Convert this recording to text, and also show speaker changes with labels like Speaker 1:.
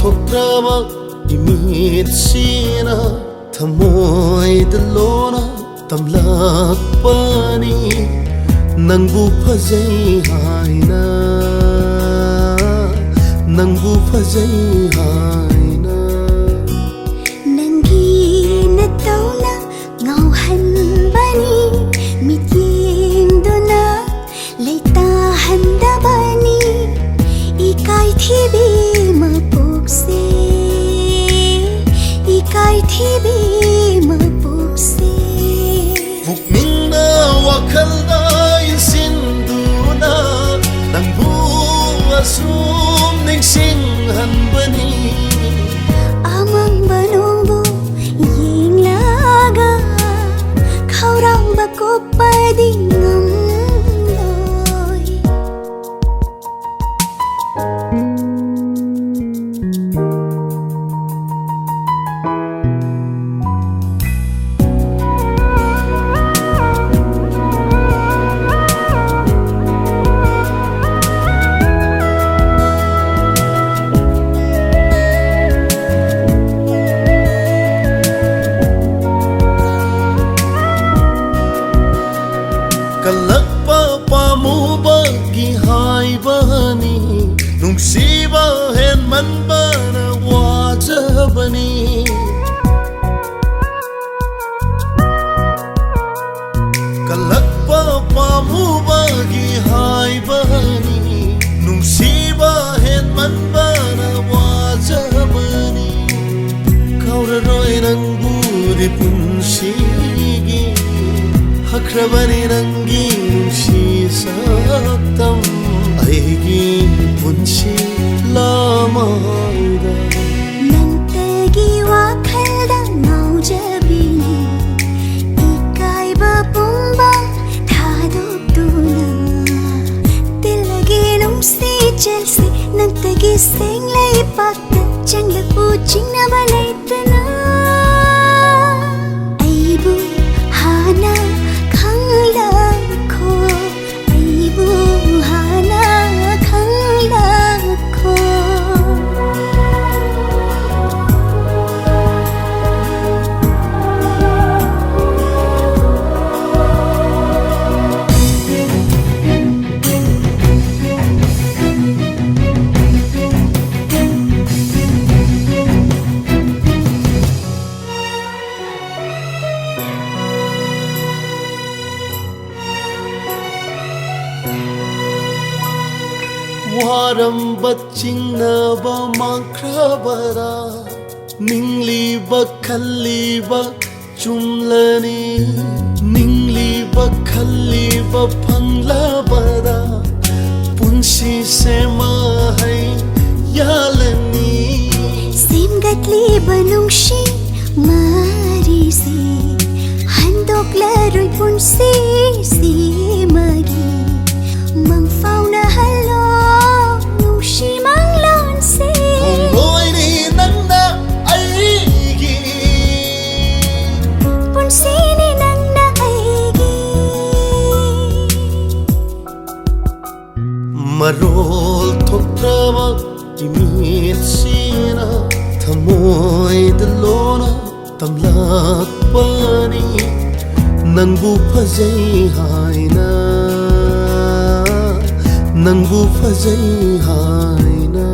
Speaker 1: Thoktraba imitsina Thamoisina lona tamlakpani Nangbu Fajei Haina Nangbu Fajei Haina
Speaker 2: Nangi na tauna ngauhanbani mityengduna leitahandabani ikai thibi mapukse ikai thibi mapukse
Speaker 1: Pukminna wakhalda insinduna Nangbu asum ningsinghanbani
Speaker 2: amang banongbu yinglaga khaurang bakopadi ngamloy
Speaker 1: Kalakpa pamubagi haibani Nungsiba hen manbana wajabani Kalakpa pamubagi haibani Nungsiba hen manbana wajabani Kauraroi nangbudi punsigi Hakrabani nangi nungsi saktam Aigi punsi lamaida
Speaker 2: nantagi wakhalda ngaujabini ikaiba pumba thadokduna tilagi nungsi chelsi nantagi senglai pakta changlapu chingnabalaitana aibu hana khanglakho aibu hana khanglakho
Speaker 1: Waram bachingnaba mankrabara Ningliba khalliba chumlani Ningliba khalliba phanglabara Punsi sema hai yalani
Speaker 2: simgatli banungshi marisi handoklaroi punsi simagi mangfauna halo nungshi manglonse
Speaker 1: Ongoini nangna aigi
Speaker 2: punsi ni nangna aigi
Speaker 1: Marol Thoktraba imitsina Thamoisina lona tamlakpani Nangbu Fajei Haina Nangbu Fajei Haina